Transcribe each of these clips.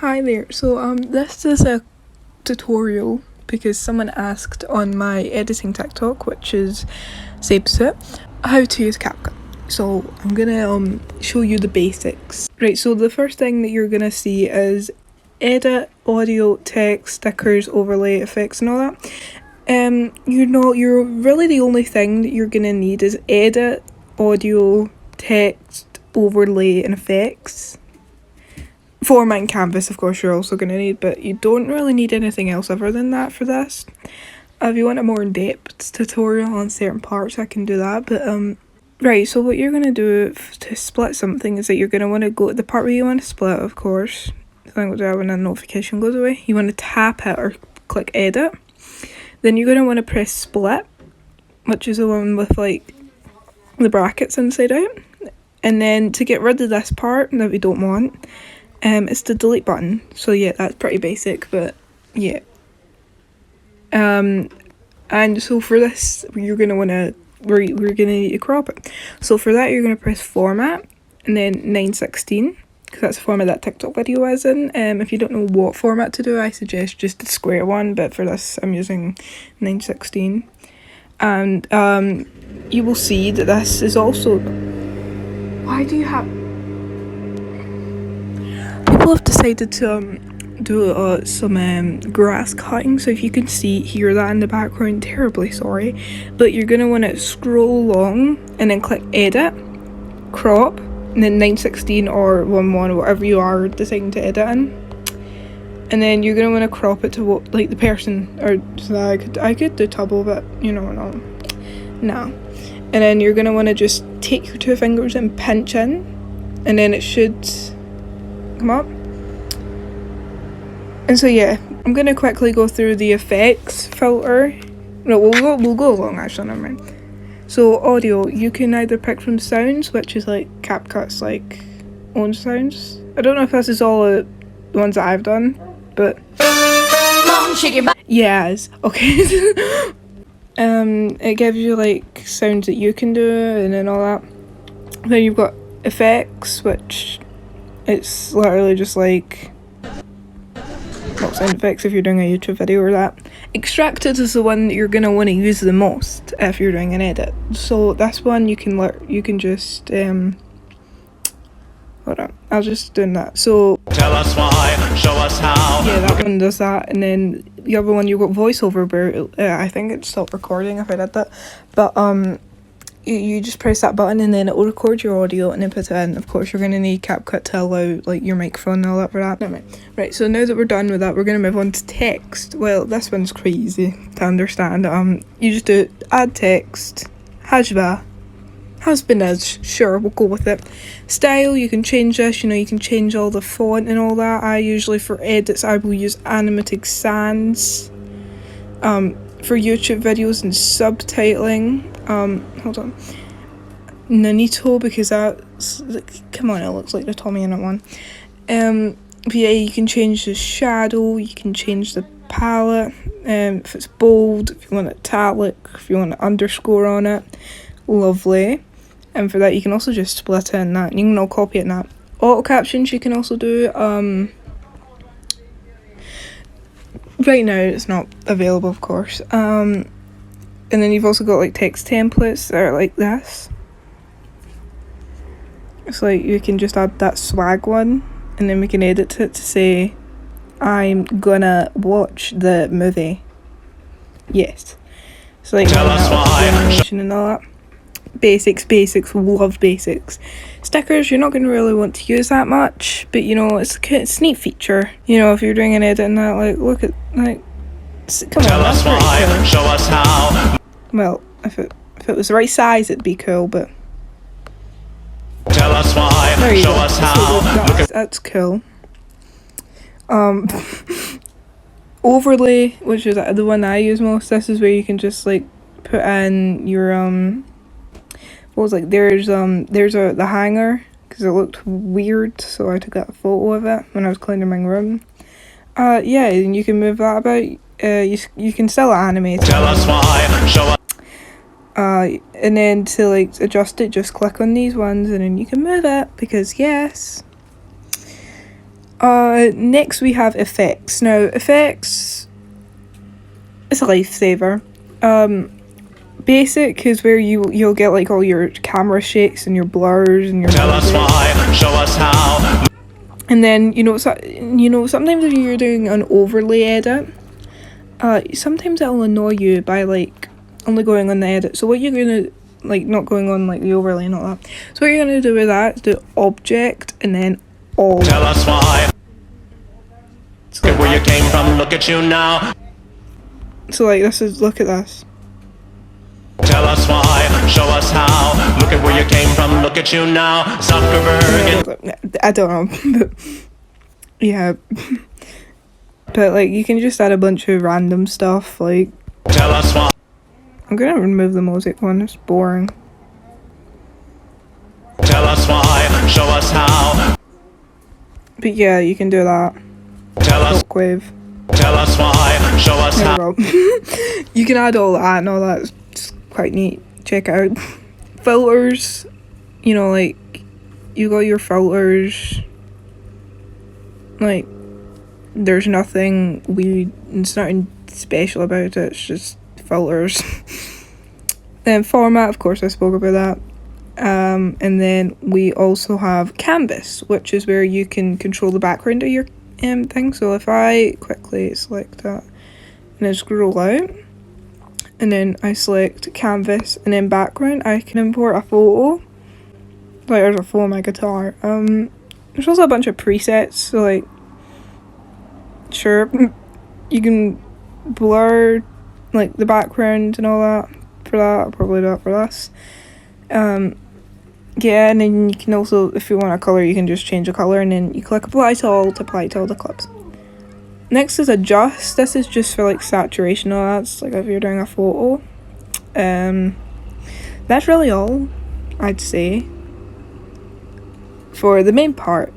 Hi there. So this is a tutorial because someone asked on my editing TikTok, which is CAPCUT, how to use CAPCUT. So I'm gonna show you the basics. Right, so the first thing that you're gonna see is edit, audio, text, stickers, overlay, effects and all that. You're really the only thing that you're gonna need is edit, audio, text, overlay and effects. Format and canvas, of course, you're also going to need, but you don't really need anything else other than that for this. If you want a more in-depth tutorial on certain parts, I can do that, but right, so what you're going to do to split something is that you're going to want to go to the part where you want to split, of course. I think we'll do that when a notification goes away. You want to tap it or click edit. Then you're going to want to press split, which is the one with like the brackets inside out. And then to get rid of this part that we don't want, it's the delete button. So yeah, that's pretty basic, but yeah. And so for this, we're gonna need to crop it. So for that, you're gonna press format and then 916, because that's the format that TikTok video is in. If you don't know what format to do, I suggest just the square one, but for this, I'm using 916. And you will see that this is also. Why do you have? People have decided to do some grass cutting, so if you can hear that in the background, terribly sorry, but you're going to want to scroll along and then click edit, crop, and then 916 or 11, whatever you are deciding to edit in, and then you're going to want to crop it to what, like the person, or so I could do double, but you know, no. And then you're going to want to just take your two fingers and pinch in, and then it should come up. And so yeah, I'm gonna quickly go through the effects filter. No, we'll go along actually, never mind. So audio, you can either pick from sounds, which is like CapCut's like own sounds. I don't know if this is all the ones that I've done, but yes, okay. It gives you like sounds that you can do and then all that. Then you've got effects, which it's literally just like sound effects if you're doing a YouTube video or that. Extracted is the one that you're going to want to use the most if you're doing an edit. So this one you can just hold on, I'll just do that. So tell us why, show us how. Yeah, that one does that, and then the other one you've got voiceover, but I think it stopped recording if I did that. But you just press that button and then it will record your audio and then put it in. Of course, you're going to need CapCut to allow like your microphone and all that for that. Right, so now that we're done with that, we're going to move on to text. Well, this one's crazy to understand. You just do add text, hashba, husband is, sure, we'll go with it. Style, you can change this, you can change all the font and all that. I usually, for edits, I will use animated sans. For YouTube videos and subtitling, hold on, Nanito, because that's, come on, it looks like the Tommy in it one. But yeah, you can change the shadow, you can change the palette, if it's bold, if you want italic, if you want an underscore on it, lovely. And for that, you can also just split it in that, you can all copy it in that. Auto captions you can also do, right now it's not available, of course. And then you've also got like text templates that are like this. It's like you can just add that swag one, and then we can edit it to say, I'm gonna watch the movie. Yes. So like tell us why and all that. Basics, love basics. Stickers, you're not going to really want to use that much, but it's a neat feature. If you're doing an edit and that, like, look at, like, come on, tell us why, cool. Show us how. Well, if it was the right size, it'd be cool, but tell us why, there you show go. Us how. That's cool. Overlay, which is the one I use most. This is where you can just like put in your there's the hanger, because it looked weird, so I took a photo of it when I was cleaning my room. Yeah, and you can move that about. You can still animate it. Tell us why, show us. And then to like adjust it, just click on these ones and then you can move it, because yes. Next we have effects. Now, effects is a lifesaver. Basic is where you'll get like all your camera shakes and your blurs and your tell us why, show us how. And then sometimes if you're doing an overlay edit, sometimes it'll annoy you by like only going on the edit. So what you're gonna like not going on like the overlay and all that. So what you're gonna do with that is do object and then all. Tell us why. So, Look where you came from, look at you now. so like this is, look at this. Tell us why, show us how. Look at where you came from, look at you now. Zuckerberg. I don't know, but yeah. But like you can just add a bunch of random stuff like. Tell us why. I'm gonna remove the music one, it's boring. Tell us why, show us how. But yeah, you can do that. Tell us. Shockwave. Tell us why, show us how. You can add all that and all that's quite neat. Check it out. Filters, you know, like you got your filters. Like there's nothing weird, it's nothing special about it, it's just filters. Then format, of course I spoke about that. And then we also have canvas, which is where you can control the background of your thing. So if I quickly select that and then scroll out and then I select canvas and then background, I can import a photo. Like there's a photo of my guitar. There's also a bunch of presets, so like sure you can blur like the background and all that for that. I'll probably do that for this. Yeah, and then you can also, if you want a colour, you can just change the colour and then you click apply to all to apply to all the clips. Next is adjust. This is just for like saturation and all that. It's like if you're doing a photo. That's really all I'd say for the main part.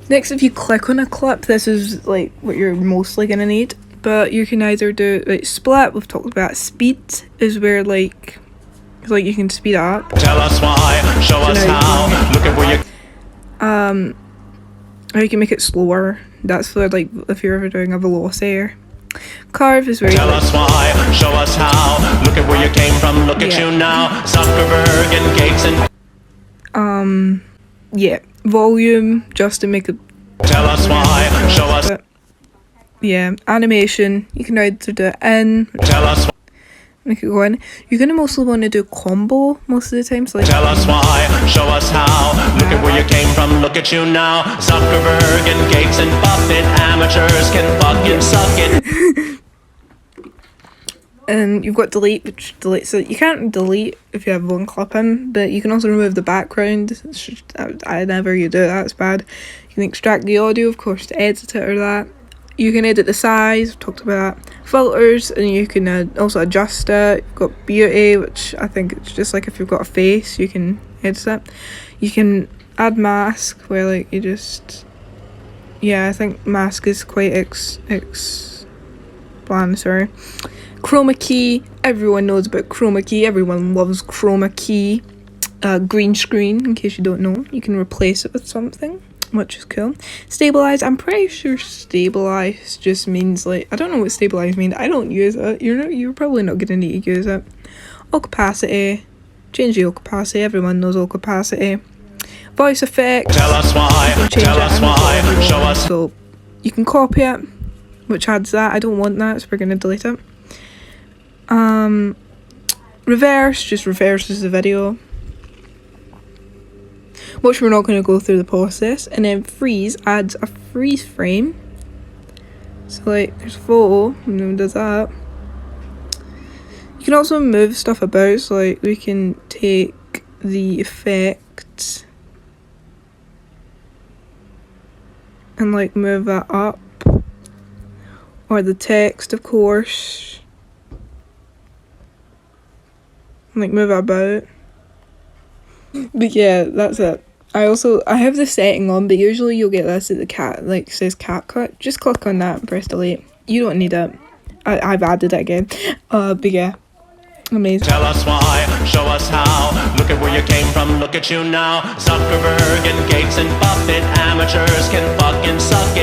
Next, if you click on a clip, this is like what you're mostly gonna need. But you can either do like split. We've talked about speed is where like you can speed up. Tell us why, show us how. Look at where you. Or you can make it slower. That's for like if you're ever doing a velocity. Carve is where Tell us why, show us how. Look at where you came from, look at you now. Zuckerberg and Gates and. Yeah, volume just to make it. Tell us why, show us. Yeah, animation. You can either do it in. Tell us. Make it go in. You're gonna mostly want to do combo most of the time. So like. Tell us why, show us how. Look at where you came from, look at you now. Zuckerberg and Gates and Buffett, amateurs can fucking suck it. And you've got delete, which deletes it. You can't delete if you have one clip in, but you can also remove the background. It's just, whenever you do that, it's bad. You can extract the audio, of course, to edit it or that. You can edit the size, I've talked about that. Filters, and you can also adjust it. You've got beauty, which I think it's just like if you've got a face, you can edit it. You can add mask, where like you just... Yeah, I think mask is quite explanatory. Chroma key, everyone knows about chroma key, everyone loves chroma key. Green screen, in case you don't know, you can replace it with something, which is cool. Stabilize, I'm pretty sure stabilize just means like, I don't know what stabilize means, I don't use it, you're probably not gonna need to use it. Opacity, change the opacity, everyone knows opacity. Voice effects, tell us why, tell us why, show us. So you can copy it, which adds that, I don't want that, so we're gonna delete it. Reverse just reverses the video, which we're not going to go through the process. And then freeze adds a freeze frame, so like there's a photo and then it does that. You can also move stuff about, so like we can take the effect and like move that up, or the text of course, like move it about. But yeah, that's it. I have the setting on, but usually you'll get this at the like says CAPCUT. Just click on that and press delete. You don't need it. I've added it again. But yeah, Amazing. Tell us why, show us how. Look at where you came from, look at you now. Zuckerberg and Gates and Buffett, amateurs can fucking suck